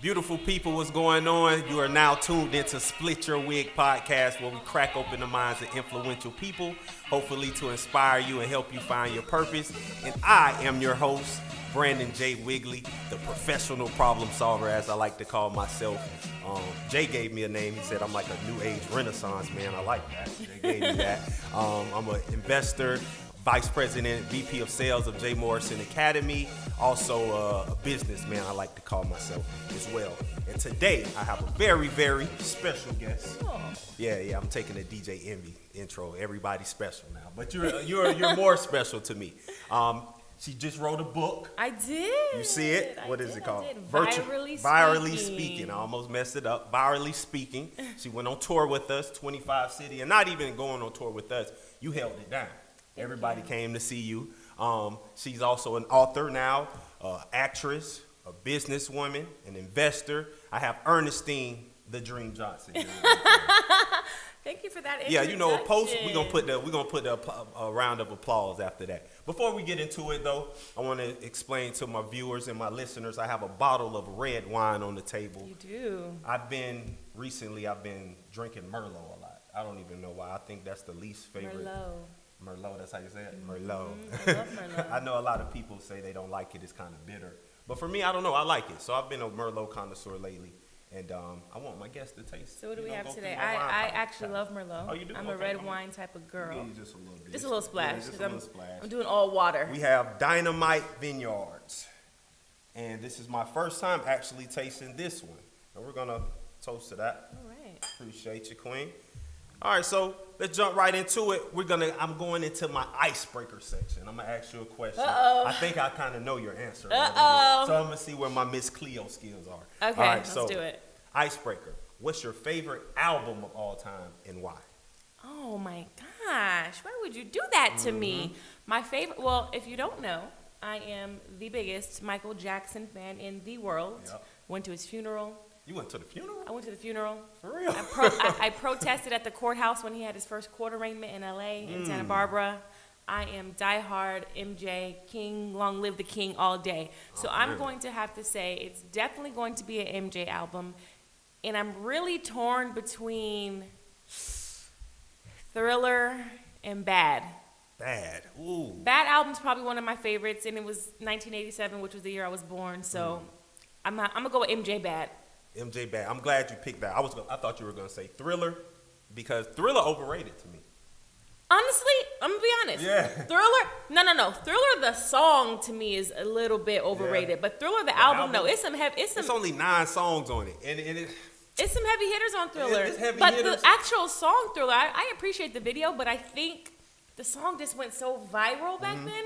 Beautiful people, what's going on? You are now tuned into Split Yo WiGG podcast, where we crack open the minds of influential people, hopefully to inspire you and help you find your purpose. And I am your host, Brandon J. Wigley, the professional problem solver, as I like to call myself. Jay gave me a name. He said I'm like a new age renaissance man. I like that. Jay gave me that. I'm an investor, Vice President, VP of Sales of J. Morrison Academy. Also a businessman, I like to call myself as well. And today, I have a very, very special guest. Oh. Yeah, I'm taking a DJ Envy intro. Everybody's special now, but you're more special to me. She just wrote a book. I did. You see it? What is it called? Virally Speaking. I almost messed it up. Virally Speaking. She went on tour with us, 25 cities, and not even going on tour with us. You held it down. Everybody came to see you. She's also an author now, actress, a businesswoman, an investor. I have Ernestine, the Dream Johnson. Thank you for that introduction. Yeah, you know, we're gonna put a round of applause after that. Before we get into it, though, I want to explain to my viewers and my listeners. I have a bottle of red wine on the table. You do. I've been drinking Merlot a lot. I don't even know why. I think that's the least favorite. Merlot, that's how you say it? Merlot. I love Merlot. I know a lot of people say they don't like it. It's kind of bitter. But for me, I don't know. I like it. So I've been a Merlot connoisseur lately. And I want my guests to taste. So what do we have today? I actually love Merlot. Oh, you do? I'm a red wine type of girl. Give you just a little bit. Just a little splash. Yeah, just a little splash. I'm doing all water. We have Dynamite Vineyards. And this is my first time actually tasting this one. And we're going to toast to that. All right. Appreciate you, Queen. All right, so let's jump right into it. I'm going into my icebreaker section. I'm gonna ask you a question. Uh-oh. I think I kind of know your answer. Uh-oh. So I'm gonna see where my Miss Cleo skills are. Okay, all right, let's do it. Icebreaker. What's your favorite album of all time and why? Oh my gosh, why would you do that to me? My favorite, well, if you don't know, I am the biggest Michael Jackson fan in the world. Yep. Went to his funeral. You went to the funeral? I went to the funeral. For real? I protested at the courthouse when he had his first court arraignment in LA, in Santa Barbara. I am diehard MJ, King, long live the King all day. So I'm going to have to say it's definitely going to be an MJ album. And I'm really torn between Thriller and Bad. Bad. Ooh. Bad album's probably one of my favorites, and it was 1987, which was the year I was born. So I'm gonna go with MJ Bad. MJ Bad. I'm glad you picked that. I thought you were gonna say Thriller, because Thriller overrated to me. Honestly, I'm gonna be honest. Yeah. Thriller, no. Thriller, the song to me is a little bit overrated, Yeah. but Thriller, the album, no, it's some heavy. It's only 9 songs on it, and it's some heavy hitters on Thriller. It's heavy but hitters. The actual song Thriller, I appreciate the video, but I think the song just went so viral back then.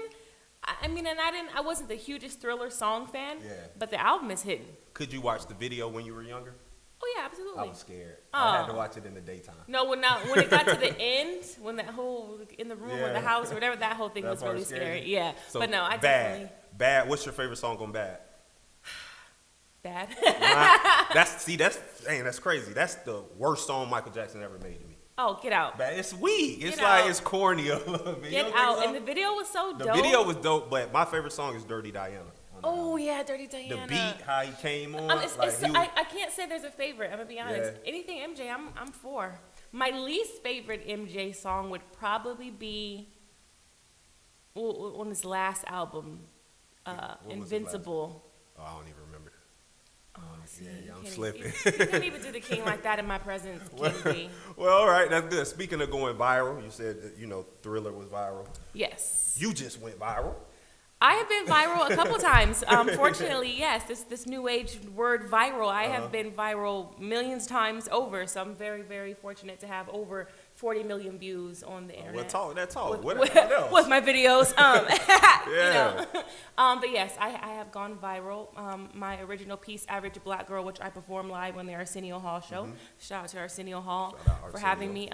I mean, and I wasn't the hugest Thriller song fan, but the album is hidden. Could you watch the video when you were younger? Oh yeah, absolutely. I was scared. I had to watch it in the daytime. No, when it got to the end, when that whole in the room or the house or whatever, that whole thing was really scary. Yeah, So but no, I Bad. definitely Bad. What's your favorite song on Bad? Bad. That's crazy. That's the worst song Michael Jackson ever made to me. Oh, get out. Bad. It's weak. It's Get like out. it's corny a little bit. Get out. And the video was so dope. The video was dope, but my favorite song is Dirty Diana. Oh yeah, Dirty Diana. The beat, how he came on. I can't say there's a favorite. I'm gonna be honest. Yeah. Anything MJ, I'm for. My least favorite MJ song would probably be on his last album, Invincible. Oh, I don't even remember. Oh, see, I'm slipping. You can't even do the King like that in my presence, King. Well, all right, that's good. Speaking of going viral, you said that, Thriller was viral. Yes. You just went viral. I have been viral a couple times. Fortunately, yes, this new age word viral, I have been viral millions times over. So I'm very, very fortunate to have over 40 million views on the internet. Well, talk. What else? With my videos. Yeah. But yes, I have gone viral. My original piece, Average Black Girl, which I performed live on the Arsenio Hall show. Shout out to Arsenio Hall for having me.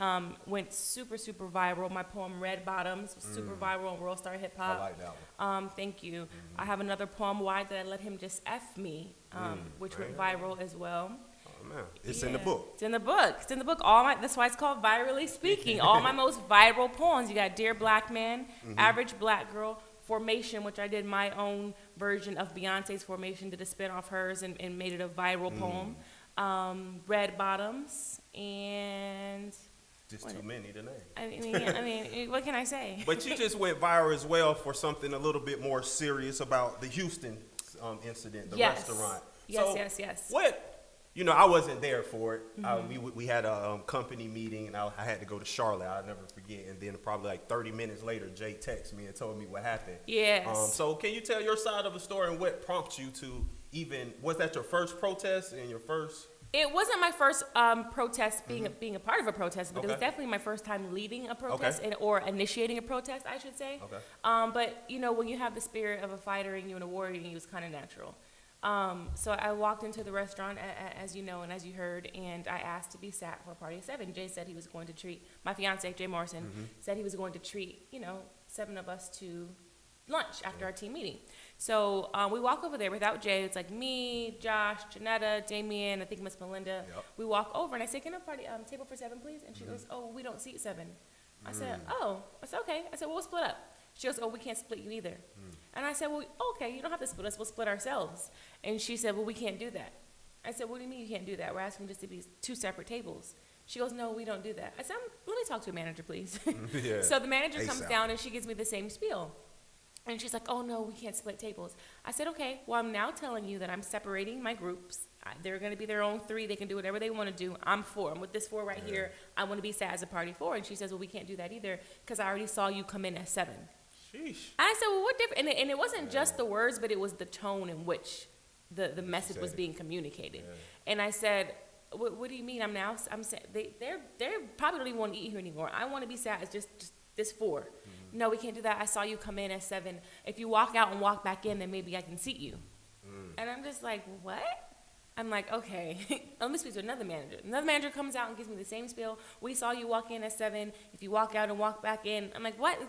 Went super, super viral. My poem Red Bottoms was super viral on World Star Hip Hop. I like that one. Thank you. I have another poem, Why Did I Let Him Just F Me, which went viral as well. Oh, man. It's in the book. It's in the book. It's in the book. That's why it's called Virally Speaking. All my most viral poems. You got Dear Black Man, Average Black Girl, Formation, which I did my own version of Beyonce's Formation, did a spin off hers and made it a viral poem. Red Bottoms and Just too many to name. I mean, what can I say? But you just went viral as well for something a little bit more serious about the Houston incident, the restaurant. Yes. What? I wasn't there for it. We had a company meeting, and I had to go to Charlotte. I'll never forget. And then probably like 30 minutes later, Jay texted me and told me what happened. Yes. So can you tell your side of the story and what prompted you to was that your first protest and your first? It wasn't my first protest being a part of a protest, but it was definitely my first time leading a protest or initiating a protest, I should say. Okay. But when you have the spirit of a fighter in you and a warrior in you, it's kind of natural. So I walked into the restaurant, as you know and as you heard, and I asked to be sat for a party of 7. Jay said he was going to treat, my fiance, Jay Morrison, said he was going to treat, 7 of us to lunch after our team meeting. So we walk over there without Jay. It's like me, Josh, Janetta, Damien, I think Miss Melinda. Yep. We walk over, and I say, can I party table for 7, please? And she goes, oh, we don't seat 7. I said, oh. I said, okay. I said, well, we'll split up. She goes, oh, we can't split you either. And I said, well, okay, you don't have to split us. We'll split ourselves. And she said, well, we can't do that. I said, what do you mean you can't do that? We're asking just to be 2 separate tables. She goes, no, we don't do that. I said, let me talk to a manager, please. So the manager comes down, and she gives me the same spiel. And she's like, oh, no, we can't split tables. I said, okay, well, I'm now telling you that I'm separating my groups. They're going to be their own 3. They can do whatever they want to do. I'm 4. I'm with this 4 right here. I want to be sat as a party 4. And she says, well, we can't do that either because I already saw you come in as 7. Sheesh. I said, well, what different? And it wasn't just the words, but it was the tone in which the message was being communicated. And I said, what do you mean? I'm saying they're probably don't even want to eat here anymore. I want to be sat as just this 4. No, we can't do that. I saw you come in as 7. If you walk out and walk back in, then maybe I can seat you. And I'm just like, what? I'm like, okay. Let me speak to another manager. Another manager comes out and gives me the same spiel. We saw you walk in at 7. If you walk out and walk back in, I'm like, what?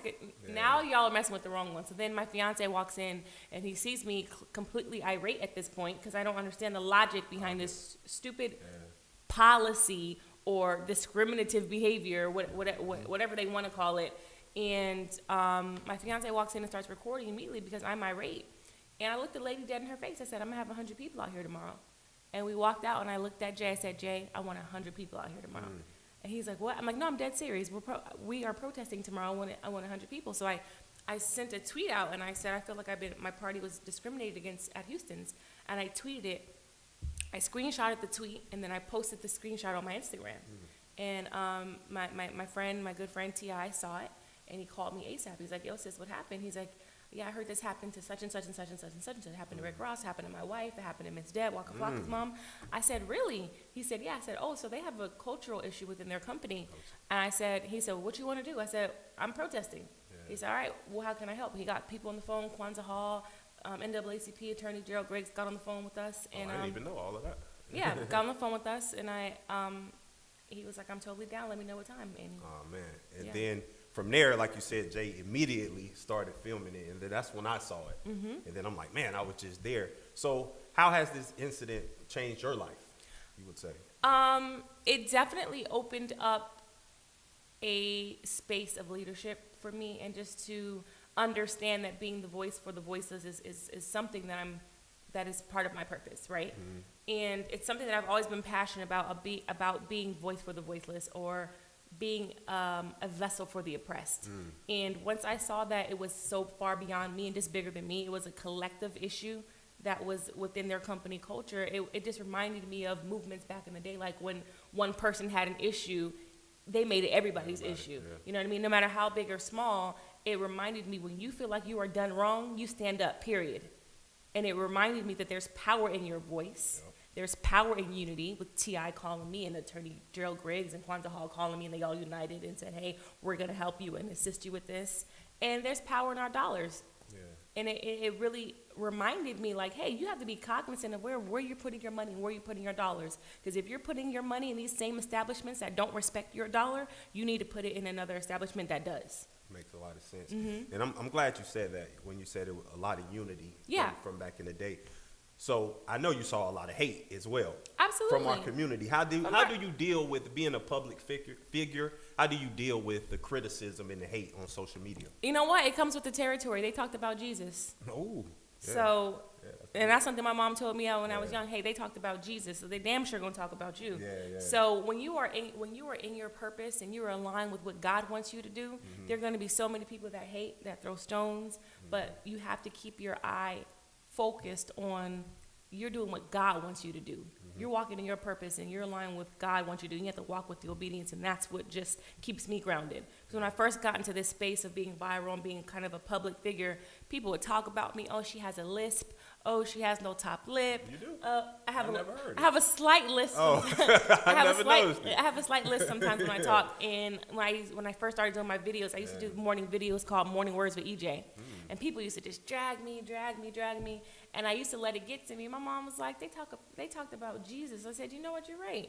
Now y'all are messing with the wrong one. So then my fiance walks in, and he sees me completely irate at this point because I don't understand the logic behind this stupid policy or discriminative behavior, whatever they want to call it. And my fiance walks in and starts recording immediately because I'm irate. And I looked the lady dead in her face. I said, I'm going to have 100 people out here tomorrow. And we walked out, and I looked at Jay. I said, Jay, I want 100 people out here tomorrow. And he's like, what? I'm like, no, I'm dead serious. We are protesting tomorrow. I want 100 people. So I sent a tweet out, and I said, I feel like my party was discriminated against at Houston's. And I tweeted it. I screenshotted the tweet, and then I posted the screenshot on my Instagram. And my good friend T.I. saw it, and he called me ASAP. He's like, yo, sis, what happened? He's like, yeah, I heard this happened to such and such and such and such and such and such. It happened to Rick Ross, happened to my wife, it happened to Miss Deb, Waka Flocka's mom. I said, really? He said, yeah. I said, oh, so they have a cultural issue within their company. And he said, what you want to do? I said, I'm protesting. He said, all right, well, how can I help? He got people on the phone, Kwanzaa Hall, NAACP attorney Gerald Griggs got on the phone with us. And, I didn't even know all of that. Yeah, got on the phone with us, and he was like, I'm totally down, let me know what time. And, oh, man. And then from there, like you said, Jay immediately started filming it, and then that's when I saw it. And then I'm like, man, I was just there. So how has this incident changed your life, you would say? It definitely opened up a space of leadership for me, and just to understand that being the voice for the voiceless is something that is part of my purpose, right? And it's something that I've always been passionate about being voice for the voiceless, or being a vessel for the oppressed. And once I saw that it was so far beyond me and just bigger than me, it was a collective issue that was within their company culture. It just reminded me of movements back in the day, like when one person had an issue, they made it everybody's issue. Yeah. You know what I mean? No matter how big or small, it reminded me, when you feel like you are done wrong, you stand up, period. And it reminded me that there's power in your voice. Yep. There's power in unity, with T.I. calling me and attorney Gerald Griggs and Kwanzaa Hall calling me, and they all united and said, hey, we're going to help you and assist you with this. And there's power in our dollars. Yeah. And it really reminded me, like, hey, you have to be cognizant of where you're putting your money and where you're putting your dollars. Because if you're putting your money in these same establishments that don't respect your dollar, you need to put it in another establishment that does. Makes a lot of sense. And I'm glad you said that, when you said it was a lot of unity from back in the day. So I know you saw a lot of hate as well. Absolutely. From our community. How do you deal with being a public figure? How do you deal with the criticism and the hate on social media? You know what? It comes with the territory. They talked about Jesus. Oh. So, and that's something my mom told me when I was young. Hey, they talked about Jesus, so they damn sure gonna talk about you. So when you are in your purpose and you are aligned with what God wants you to do, there are gonna be so many people that hate, that throw stones, but you have to keep your eye focused on you're doing what God wants you to do. You're walking in your purpose and you're aligned with God wants you to do. You have to walk with the obedience, and that's what just keeps me grounded. Because when I first got into this space of being viral and being kind of a public figure, people would talk about me. Oh, she has a lisp. Oh, she has no top lip. You do? I never heard it. I have a slight lisp. Oh, I have a slight lisp sometimes when I talk. And when I first started doing my videos, I used to do morning videos called Morning Words with EJ. And people used to just drag me. And I used to let it get to me. My mom was like, they talked about Jesus. I said, you know what, you're right.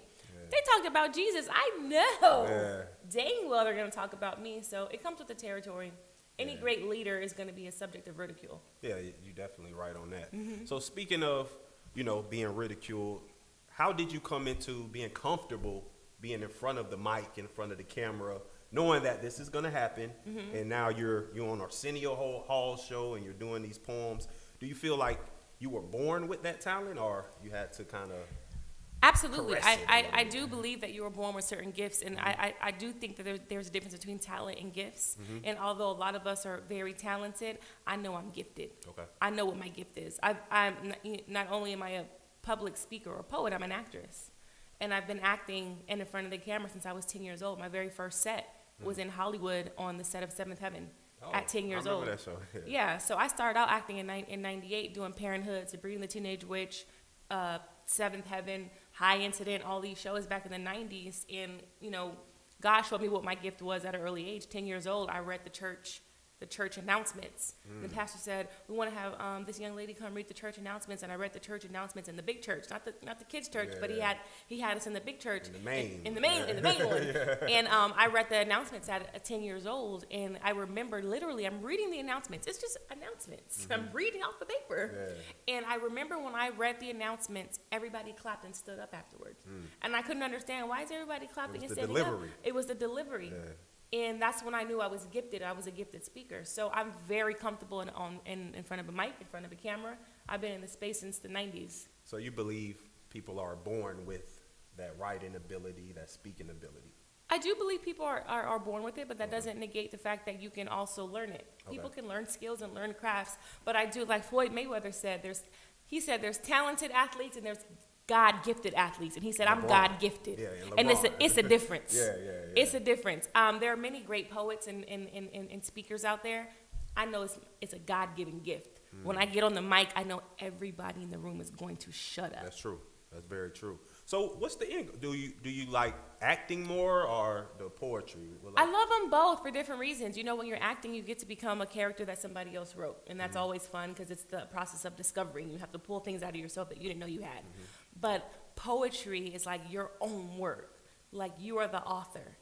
They talked about Jesus. I know. Dang well they're going to talk about me. So it comes with the territory. Any great leader is going to be a subject of ridicule. Yeah, you're definitely right on that. So speaking of, being ridiculed, how did you come into being comfortable being in front of the mic, in front of the camera, knowing that this is going to happen, and now you're on Arsenio Hall show and you're doing these poems? Do you feel like you were born with that talent, or you had to kind of? Absolutely. I do believe that you were born with certain gifts, and I do think that there's a difference between talent and gifts. And although a lot of us are very talented, I know I'm gifted. Okay. I know what my gift is. I'm not only am I a public speaker or poet, I'm an actress. And I've been acting in front of the camera since I was 10 years old. My very first set was in Hollywood on the set of Seventh Heaven. At 10 years old. That show. Yeah, so I started out acting in 98 doing Parenthood, Sabrina the Teenage Witch, Seventh Heaven, High Incident, all these shows back in the 90s. And, God showed me what my gift was at an early age. 10 years old, I read the church announcements. The pastor said, we want to have this young lady come read the church announcements. And I read the church announcements in the big church, not the kids' church, but he had us in the big church. In the main one. And I read the announcements at 10 years old. And I remember literally, I'm reading the announcements. It's just announcements. I'm reading off the paper. And I remember when I read the announcements, everybody clapped and stood up afterwards. And I couldn't understand, why is everybody clapping and standing up? It was the delivery. And that's when I knew I was gifted. I was a gifted speaker. So I'm very comfortable in front of a mic, in front of a camera. I've been in the space since the 90s. So you believe people are born with that writing ability, that speaking ability? I do believe people are born with it, but that doesn't negate the fact that you can also learn it. People can learn skills and learn crafts. But I do, like Floyd Mayweather said, there's talented athletes and there's God-gifted athletes, and he said, I'm God-gifted. And it's a difference. It's a difference. There are many great poets and speakers out there. I know it's a God-given gift. When I get on the mic, I know everybody in the room is going to shut up. That's true. That's very true. So what's the end? Do you like acting more or the poetry? I love them both for different reasons. When you're acting, you get to become a character that somebody else wrote, and that's always fun because it's the process of discovering. You have to pull things out of yourself that you didn't know you had. But poetry is like your own work. Like you are the author,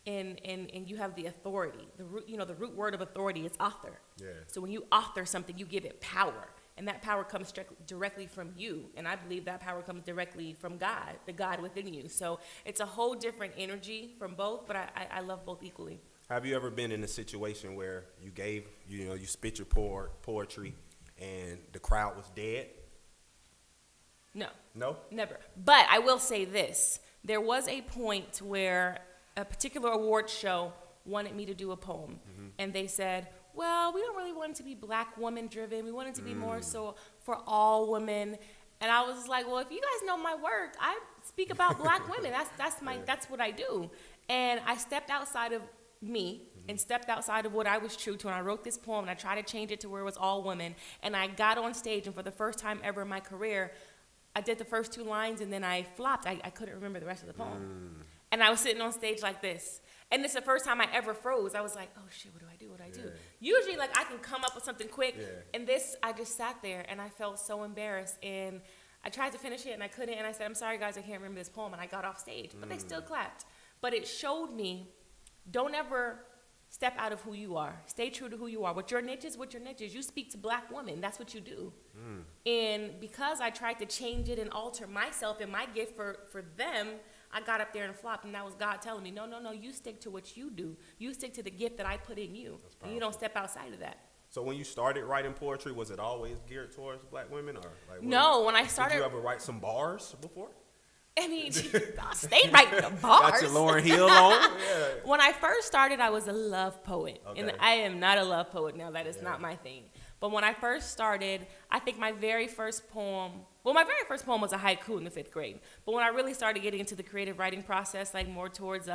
and you have the authority. The root word of authority is author. So when you author something, you give it power. And that power comes directly from you. And I believe that power comes directly from God, the God within you. So it's a whole different energy from both, but I love both equally. Have you ever been in a situation where you spit your poetry and the crowd was dead? No. No? Never. But I will say this. There was a point where a particular award show wanted me to do a poem. And they said, well, we don't really want it to be Black woman driven. We want it to be more so for all women. And I was like, well, if you guys know my work, I speak about Black women. That's what I do. And I stepped outside of me and stepped outside of what I was true to. And I wrote this poem and I tried to change it to where it was all women. And I got on stage, and for the first time ever in my career, I did the first 2 lines and then I flopped. I couldn't remember the rest of the poem. And I was sitting on stage like this. And it's the first time I ever froze. I was like, oh shit, what do I do? Usually like I can come up with something quick. And this, I just sat there and I felt so embarrassed. And I tried to finish it and I couldn't. And I said, I'm sorry guys, I can't remember this poem. And I got off stage, but they still clapped. But it showed me, don't ever step out of who you are. Stay true to who you are. What your niche is. You speak to Black women. That's what you do. And because I tried to change it and alter myself and my gift for them, I got up there and flopped, and that was God telling me, no, you stick to what you do. You stick to the gift that I put in you, and you don't step outside of that. So when you started writing poetry, was it always geared towards black women, or like? No, when I started. Did you ever write some bars before? I mean, I stayed writing the bars. Got your Lauryn Hill on? Yeah. When I first started, I was a love poet. Okay. And I am not a love poet now. That is not my thing. But when I first started, I think my very first poem was a haiku in the 5th grade. But when I really started getting into the creative writing process, like more towards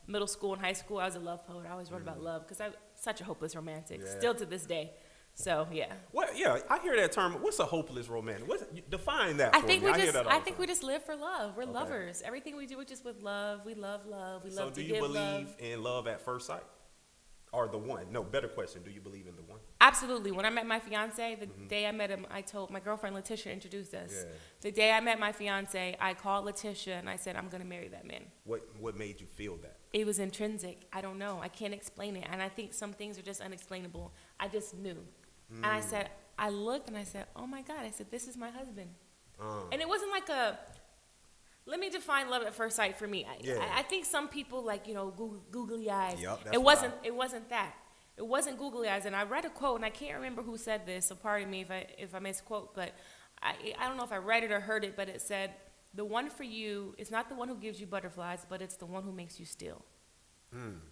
middle school and high school, I was a love poet. I always wrote about love because I'm such a hopeless romantic, still to this day. So, yeah. What? Yeah, I hear that term. What's a hopeless romantic? Define that for me. I think we just live for love. We're lovers. Everything we do is just with love. We love love. We love to give love. So do you believe in love at first sight? Or the one? No, better question. Do you believe in the one? Absolutely. When I met my fiance, the day I met him, I told my girlfriend Letitia introduced us. Yeah. The day I met my fiance, I called Letitia and I said, I'm going to marry that man. What made you feel that? It was intrinsic. I don't know. I can't explain it. And I think some things are just unexplainable. I just knew. And I said, I looked and I said, oh my God. I said, this is my husband. And it wasn't like let me define love at first sight for me. I think some people like, googly eyes. Yep, it wasn't that. It wasn't googly eyes. And I read a quote, and I can't remember who said this, so pardon me if I misquote, but I don't know if I read it or heard it, but it said, the one for you is not the one who gives you butterflies, but it's the one who makes you still.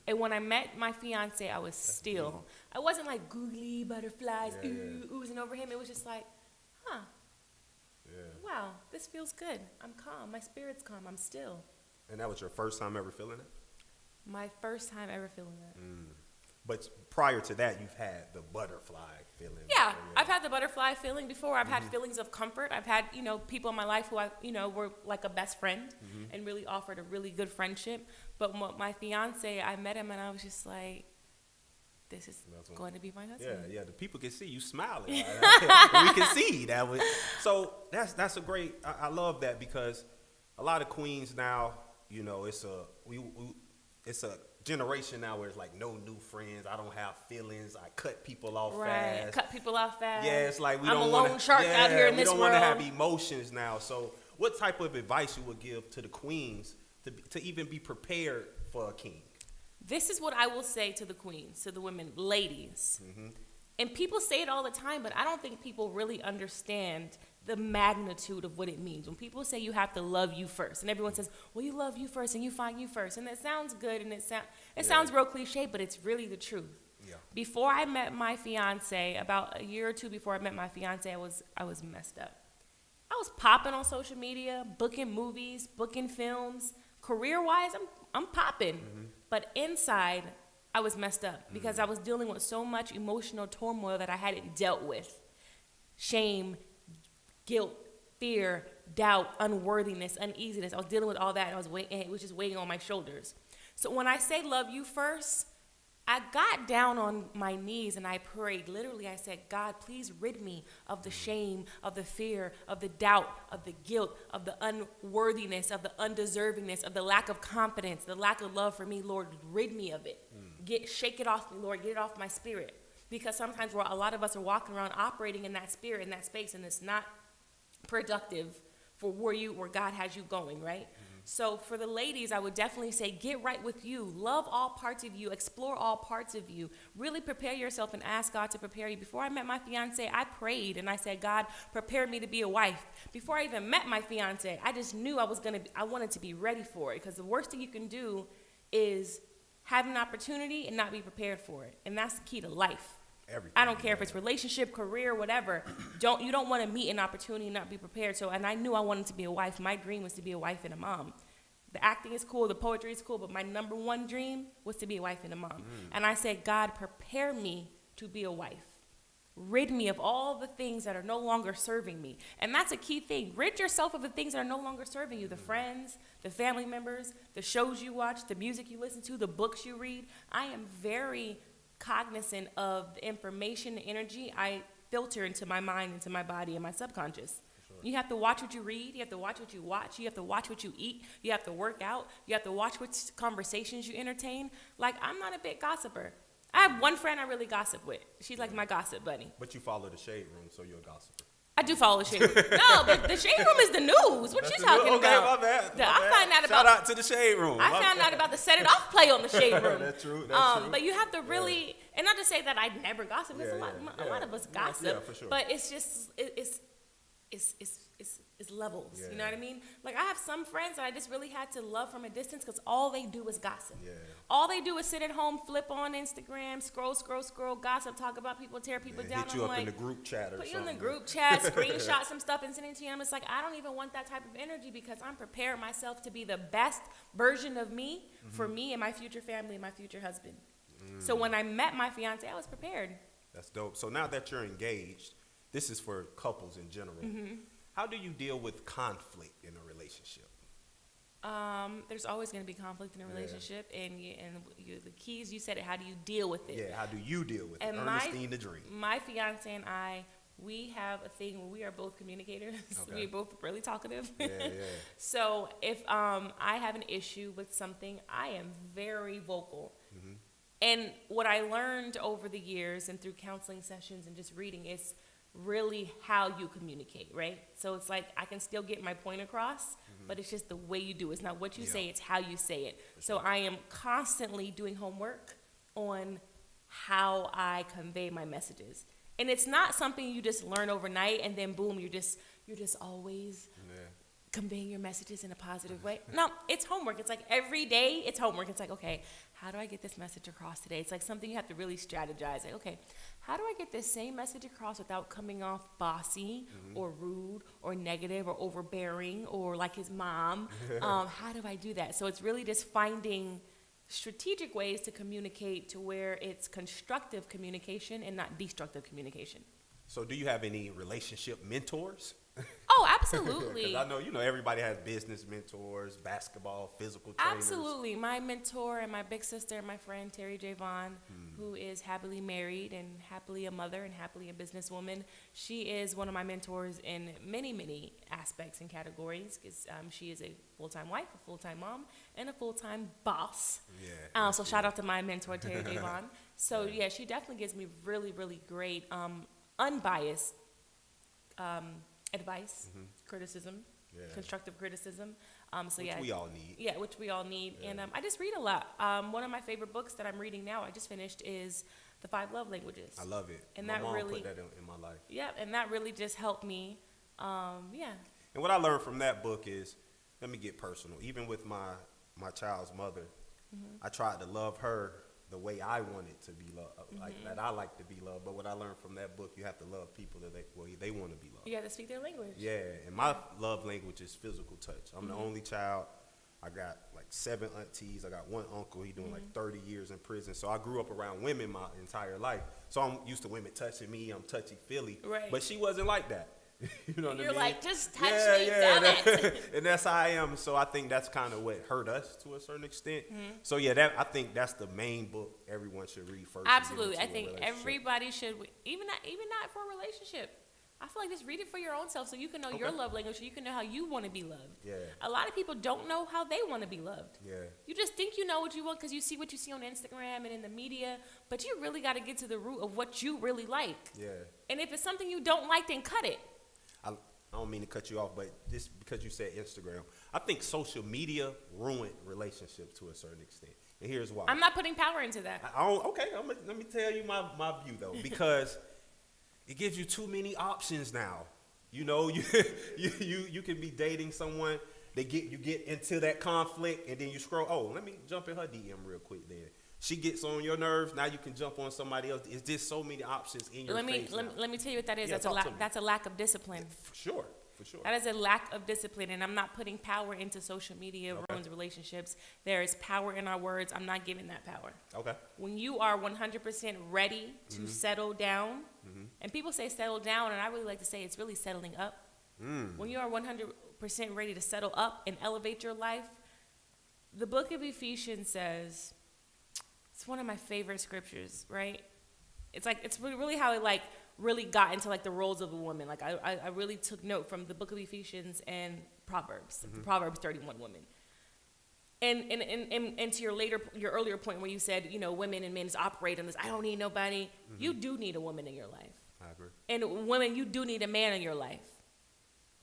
And when I met my fiance, I was still. I wasn't like googly butterflies, oozing over him. It was just like, wow, this feels good. I'm calm. My spirit's calm. I'm still. And that was your first time ever feeling it? My first time ever feeling that. But prior to that, you've had the butterfly feeling. Yeah, I've had the butterfly feeling before. I've had feelings of comfort. I've had, people in my life who were like a best friend and really offered a really good friendship. But my fiance, I met him and I was just like, this is going to be my husband. Yeah, the people can see you smiling. We can see that. So that's a great, I love that because a lot of queens now, it's a generation now where it's like no new friends. I don't have feelings. I cut people off fast. Cut people off fast. Yeah, it's like I'm a lone shark out here in this world. We don't want to have emotions now. So what type of advice you would give to the queens to even be prepared for a king? This is what I will say to the queens, to the women, ladies. And people say it all the time, but I don't think people really understand the magnitude of what it means. When people say you have to love you first, and everyone says, well, you love you first and you find you first. And it sounds good and it sounds real cliche, but it's really the truth. Yeah. Before I met my fiance, about a year or two before I met my fiance, I was messed up. I was popping on social media, booking movies, booking films. Career-wise, I'm popping. But inside, I was messed up because I was dealing with so much emotional turmoil that I hadn't dealt with. Shame, guilt, fear, doubt, unworthiness, uneasiness. I was dealing with all that, and it was just weighing on my shoulders. So when I say love you first, I got down on my knees and I prayed. Literally, I said, God, please rid me of the shame, of the fear, of the doubt, of the guilt, of the unworthiness, of the undeservingness, of the lack of confidence, the lack of love for me. Lord, rid me of it. Shake it off me, Lord. Get it off my spirit. Because sometimes a lot of us are walking around operating in that spirit, in that space, and it's not productive for where God has you going, right? So for the ladies, I would definitely say get right with you. Love all parts of you. Explore all parts of you. Really prepare yourself and ask God to prepare you. Before I met my fiance, I prayed and I said, God, prepare me to be a wife. Before I even met my fiance, I just knew I wanted to be ready for it, because the worst thing you can do is have an opportunity and not be prepared for it. And that's the key to life. Everything. I don't care if it's relationship, career, whatever. You don't want to meet an opportunity and not be prepared. And I knew I wanted to be a wife. My dream was to be a wife and a mom. The acting is cool, the poetry is cool, but my number one dream was to be a wife and a mom. And I said, God, prepare me to be a wife. Rid me of all the things that are no longer serving me. And that's a key thing. Rid yourself of the things that are no longer serving you. The friends, the family members, the shows you watch, the music you listen to, the books you read. I am very cognizant of the information, the energy I filter into my mind, into my body, and my subconscious. Sure. You have to watch what you read. You have to watch what you watch. You have to watch what you eat. You have to work out. You have to watch what conversations you entertain. Like, I'm not a big gossiper. I have one friend I really gossip with. She's like my gossip buddy. But you follow the shade room, so you're a gossiper. I do follow the shade room. No, but the shade room is the news. What you talking about? Okay, my bad. I find out Shout out to the shade room. I found out about the set it off play on the shade room. That's true. But you have to really And not to say that I never gossip, because a lot of us gossip. Yeah, for sure. But it's just, it's levels. Yeah. You know what I mean? Like, I have some friends that I just really had to love from a distance because all they do is gossip. Yeah. All they do is sit at home, flip on Instagram, scroll, gossip, talk about people, tear people down. Hit you I'm up like, in the group chat or put something. you in the group chat, screenshot some stuff and send it to you. It's like, I don't even want that type of energy because I'm preparing myself to be the best version of me for me and my future family and my future husband. So when I met my fiance, I was prepared. That's dope. So now that you're engaged, this is for couples in general. How do you deal with conflict in a relationship? There's always going to be conflict in a relationship, and the keys, you said it, how do you deal with it? Yeah, how do you deal with it? And Ernestine the Dream. My fiance and I, we have a thing where we are both communicators. Okay. We're both really talkative. Yeah. So if I have an issue with something, I am very vocal. And what I learned over the years and through counseling sessions and just reading is really how you communicate, right? So it's like I can still get my point across, but it's just the way you do it. It's not what you say, it's how you say it. So I am constantly doing homework on how I convey my messages. And it's not something you just learn overnight and then boom, you're just always conveying your messages in a positive way. No, it's homework. It's like every day it's homework. It's like, okay, how do I get this message across today? It's like something you have to really strategize. Like, okay, how do I get this same message across without coming off bossy or rude or negative or overbearing or like his mom? How do I do that? So it's really just finding strategic ways to communicate to where it's constructive communication and not destructive communication. So do you have any relationship mentors? Oh, absolutely. 'Cause I know, everybody has business mentors, basketball, physical trainers. Absolutely. My mentor and my big sister and my friend, Terry J. Vaughn, who is happily married and happily a mother and happily a businesswoman. She is one of my mentors in many, many aspects and categories because she is a full-time wife, a full-time mom, and a full-time boss. Yeah. So shout out to my mentor, Terry J. Vaughn. So, yeah, she definitely gives me really, really great, unbiased advice, criticism, constructive criticism. Which we all need. Yeah, which we all need. And I just read a lot. One of my favorite books that I'm reading now, I just finished, is The 5 Love Languages. I love it. And my that mom really put that in my life. Yeah, and that really just helped me. And what I learned from that book is, let me get personal. Even with my child's mother, I tried to love her the way I wanted to be loved, like that I like to be loved. But what I learned from that book, you have to love people that they want to be loved. You have to speak their language. Yeah, and my love language is physical touch. I'm the only child. I got like 7 aunties. I got 1 uncle. He doing like 30 years in prison. So I grew up around women my entire life. So I'm used to women touching me. I'm touchy-feely. Right. But she wasn't like that. You know what I mean? You're like, just touch me, damn it. And that's how I am. So I think that's kind of what hurt us to a certain extent. So yeah, I think that's the main book everyone should read first. Absolutely. I think everybody should, even not for a relationship. I feel like just read it for your own self so you can know your love language, so you can know how you want to be loved. Yeah. A lot of people don't know how they want to be loved. Yeah. You just think you know what you want because you see what you see on Instagram and in the media, but you really got to get to the root of what you really like. Yeah. And if it's something you don't like, then cut it. I don't mean to cut you off, but just because you said Instagram, I think social media ruined relationships to a certain extent. And here's why. I'm not putting power into that. Let me tell you my view, though, because it gives you too many options now. You know, you can be dating someone, you get into that conflict, and then you scroll, let me jump in her DM real quick then. She gets on your nerves. Now you can jump on somebody else. It's just so many options in your face. Let me tell you what that is. Yeah, that's a lack of discipline. For sure. That is a lack of discipline, and I'm not putting power into social media. Ruins relationships. There is power in our words. I'm not giving that power. Okay. When you are 100% ready to settle down, and people say settle down, and I really like to say it's really settling up. When you are 100% ready to settle up and elevate your life, the book of Ephesians says, it's one of my favorite scriptures, right? It's like, it's really how it like really got into like the roles of a woman. Like I really took note from the book of Ephesians and Proverbs, Proverbs 31 women. And to your earlier point where you said, women and men operate on this, I don't need nobody. You do need a woman in your life. I agree. And women, you do need a man in your life.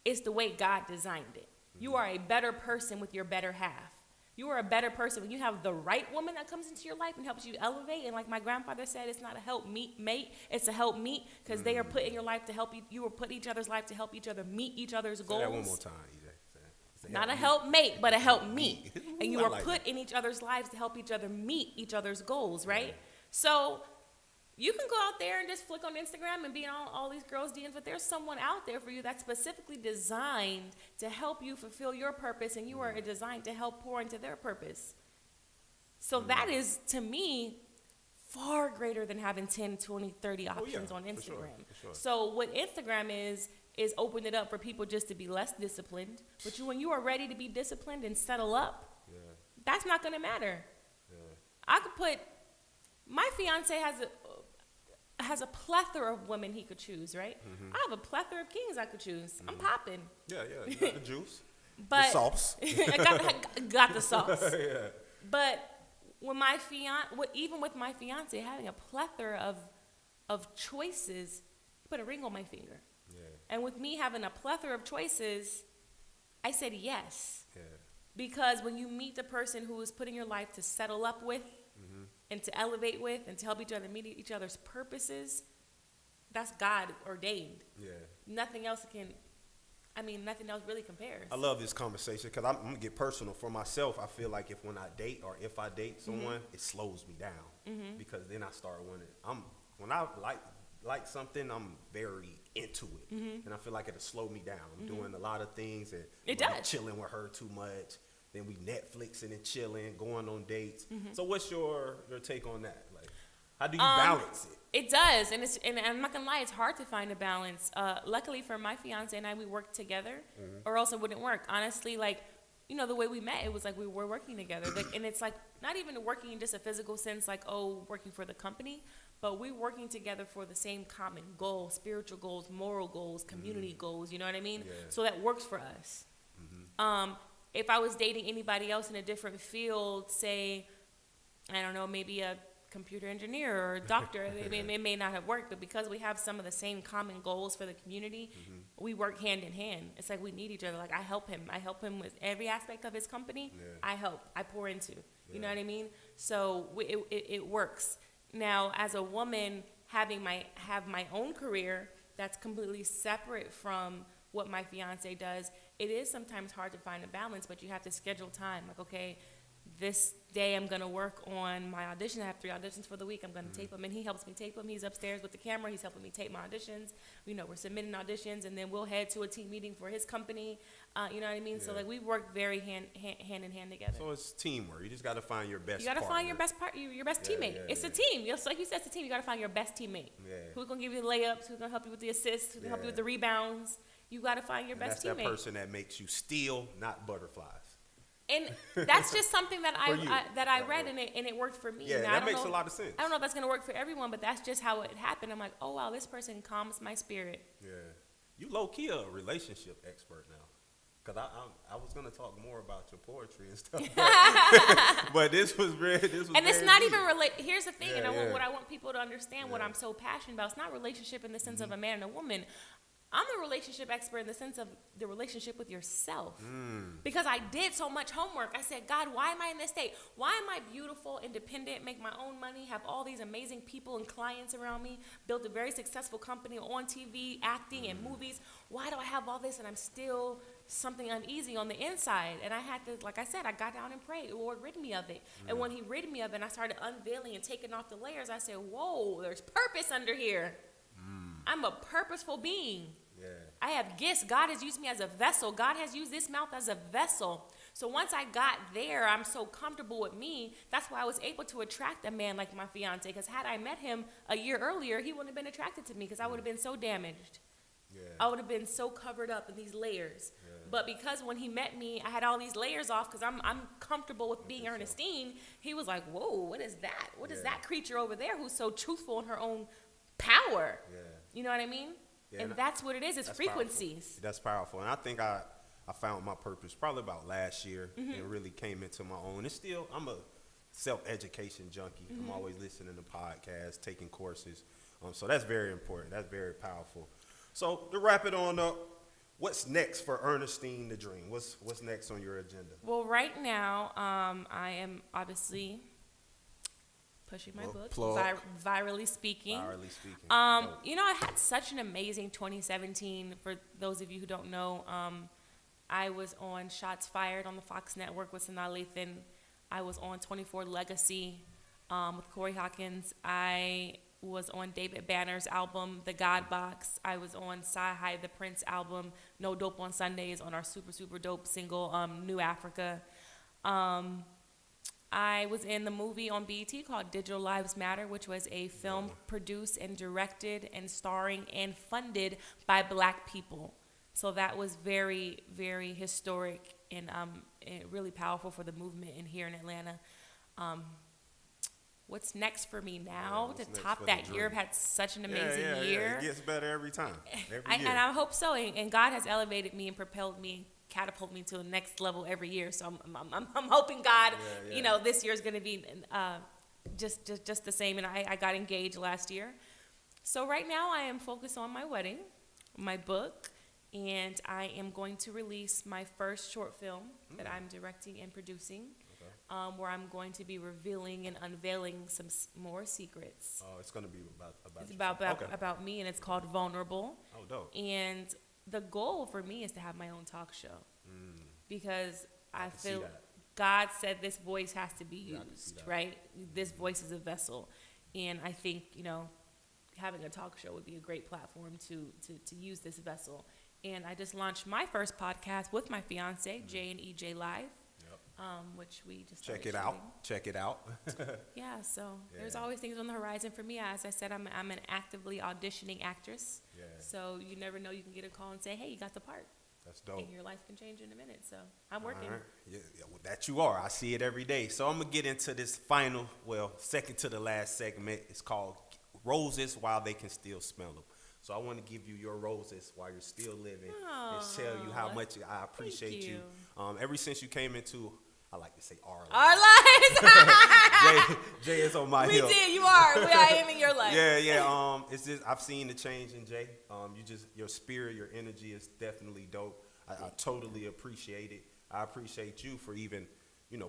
It's the way God designed it. You are a better person with your better half. You are a better person when you have the right woman that comes into your life and helps you elevate. And like my grandfather said, it's not a help mate, it's a help meet, because they are put in your life to help you. You were put in each other's life to help each other meet each other's goals. Say that one more time, EJ. Not a help mate, but a help meet. And you I are like put that. in each other's lives to help each other meet each other's goals, right? So you can go out there and just flick on Instagram and be on all these girls' DMs, but there's someone out there for you that's specifically designed to help you fulfill your purpose, and you are designed to help pour into their purpose. So that is, to me, far greater than having 10, 20, 30 options on Instagram. For sure. So what Instagram is open it up for people just to be less disciplined. But when you are ready to be disciplined and settle up, that's not going to matter. I could put, my fiance has a plethora of women he could choose, right? I have a plethora of kings I could choose. I'm popping. Yeah, you got the juice. But the sauce. I got the sauce. But when even with my fiance having a plethora of choices, put a ring on my finger. And with me having a plethora of choices, I said yes. Because when you meet the person who is put in your life to settle up with and to elevate with and to help each other meet each other's purposes, that's God ordained. Nothing else really compares. I love this conversation because I'm going to get personal. For myself, I feel like if I date someone, it slows me down. Because then I start when I like something, I'm very into it. And I feel like it'll slow me down. I'm doing a lot of things and I'm chilling with her too much. Then we Netflixing and chilling, going on dates. So what's your take on that? Like, how do you balance it? It does, and I'm not gonna lie, it's hard to find a balance. Luckily for my fiance and I, we work together, or else it wouldn't work. Honestly, like, the way we met, it was like we were working together. Like, and it's like not even working in just a physical sense, like, working for the company, but we're working together for the same common goal, spiritual goals, moral goals, community goals, you know what I mean? So that works for us. If I was dating anybody else in a different field, say, I don't know, maybe a computer engineer or a doctor, it may not have worked, but because we have some of the same common goals for the community, we work hand in hand. It's like we need each other. Like I help him with every aspect of his company. I pour into, you know what I mean? So it works. Now, as a woman, have my own career that's completely separate from what my fiance does, it is sometimes hard to find a balance, but you have to schedule time. Like, okay, this day I'm going to work on my audition. I have 3 auditions for the week. I'm going to tape them, and he helps me tape them. He's upstairs with the camera. He's helping me tape my auditions. We're submitting auditions, and then we'll head to a team meeting for his company. You know what I mean? So, like, we work very hand in hand together. So it's teamwork. You just got to find your best You got to find your best teammate. It's a team. Like you said, it's a team. You got to find your best teammate. Who's going to give you the layups? Who's going to help you with the assists? Who's going to help you with the rebounds? You got to find your best teammate. That's that person that makes you steal, not butterflies. And that's just something that I read, and it worked for me. Yeah, now, that makes a lot of sense. I don't know if that's going to work for everyone, but that's just how it happened. I'm like, oh, wow, this person calms my spirit. Yeah. You low-key a relationship expert now. Because I was going to talk more about your poetry and stuff. But this was and it's not even here's the thing, what I want people to understand, what I'm so passionate about. It's not relationship in the sense of a man and a woman. I'm a relationship expert in the sense of the relationship with yourself. Because I did so much homework. I said, God, why am I in this state? Why am I beautiful, independent, make my own money, have all these amazing people and clients around me, built a very successful company on TV, acting and movies? Why do I have all this and I'm still something uneasy on the inside? And I had to, like I said, I got down and prayed. Lord, rid me of it. And when he rid me of it and I started unveiling and taking off the layers, I said, whoa, there's purpose under here. I'm a purposeful being. I have gifts. God has used me as a vessel. God has used this mouth as a vessel. So once I got there, I'm so comfortable with me. That's why I was able to attract a man like my fiance. Because had I met him a year earlier, he wouldn't have been attracted to me because I would have been so damaged. I would have been so covered up in these layers. But because when he met me, I had all these layers off because I'm comfortable with being Ernestine. He was like, whoa, what is that? What is that creature over there who's so truthful in her own power? You know what I mean? And that's what it is. It's frequencies. Powerful. That's powerful. And I think I found my purpose probably about last year and really came into my own. And still, I'm a self-education junkie. I'm always listening to podcasts, taking courses. So that's very important. That's very powerful. So to wrap it on up, What's next for Ernestine the Dream? What's next on your agenda? Well, right now, I am obviously pushing my book, virally speaking. You know, I had such an amazing 2017. For those of you who don't know, I was on Shots Fired on the Fox Network with Sanaa Lathan. I was on 24 Legacy with Corey Hawkins. I was on David Banner's album, The God Box. I was on Sci-Hi the Prince album, No Dope on Sundays, on our super, super dope single, New Africa. I was in the movie on BET called Digital Lives Matter, which was a film produced and directed and starring and funded by Black people. So that was very, very historic and really powerful for the movement in here in Atlanta. What's next for me now to top that year? I've had such an amazing year. It gets better every time. Year. And I hope so. And God has elevated me and propelled me, catapulted me to the next level every year. So I'm hoping God, you know, this year is going to be just the same. And I got engaged last year. So right now I am focused on my wedding, my book, and I am going to release my first short film that I'm directing and producing. Where I'm going to be revealing and unveiling some more secrets. Oh, it's going to be about me, and it's called Vulnerable. Oh, dope. And the goal for me is to have my own talk show. Because I feel God said this voice has to be used, right? This voice is a vessel. And I think, you know, having a talk show would be a great platform to use this vessel. And I just launched my first podcast with my fiance, J and EJ Live. Which we just check it out. Yeah, so there's always things on the horizon for me. As I said, I'm an actively auditioning actress. Yeah. So you never know, you can get a call and say, hey, you got the part. That's dope. And your life can change in a minute. So I'm working. Right. Yeah, well, that you are. I see it every day. So I'm gonna get into this final, second to the last segment. It's called Roses While They Can Still Smell Them. So I want to give you your roses while you're still living and tell you how much I appreciate you. Ever since you came into, I like to say our lives. Jay is on my hill. We did. You are. I am in your life. Yeah. It's just I've seen the change in Jay. Your spirit, your energy is definitely dope. I totally appreciate it. I appreciate you for even,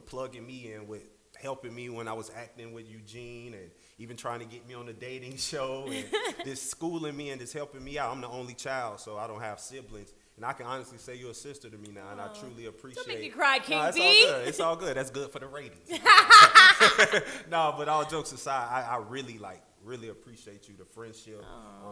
plugging me in with helping me when I was acting with Eugene and even trying to get me on the dating show and just schooling me and just helping me out. I'm the only child, so I don't have siblings. And I can honestly say you're a sister to me now, and I truly appreciate it. Don't make me cry, King B. B. It's all good. That's good for the ratings. No, but all jokes aside, I really appreciate you, the friendship.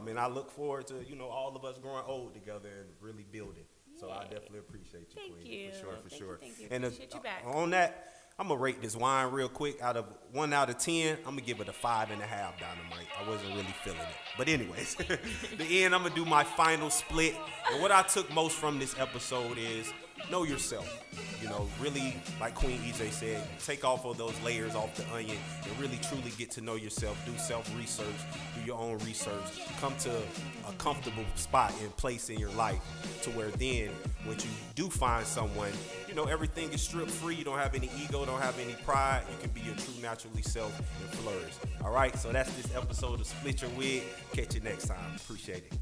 And I look forward to, all of us growing old together and really building. So I definitely appreciate you, Queen. You. For sure. Thank you. And appreciate you back. On that, I'm going to rate this wine real quick. Out of 1 out of 10, I'm going to give it a 5.5 Dynamite. I wasn't really feeling it. But anyways, the end, I'm going to do my final split. And what I took most from this episode is know yourself. Really, like Queen EJ said, take off all those layers off the onion and really, truly get to know yourself. Do self-research. Do your own research. Come to a comfortable spot and place in your life to where then, when you do find someone, everything is stripped free. You don't have any ego, don't have any pride. You can be your true, naturally self and flourish. All right, so that's this episode of Split Your Wig. Catch you next time. Appreciate it.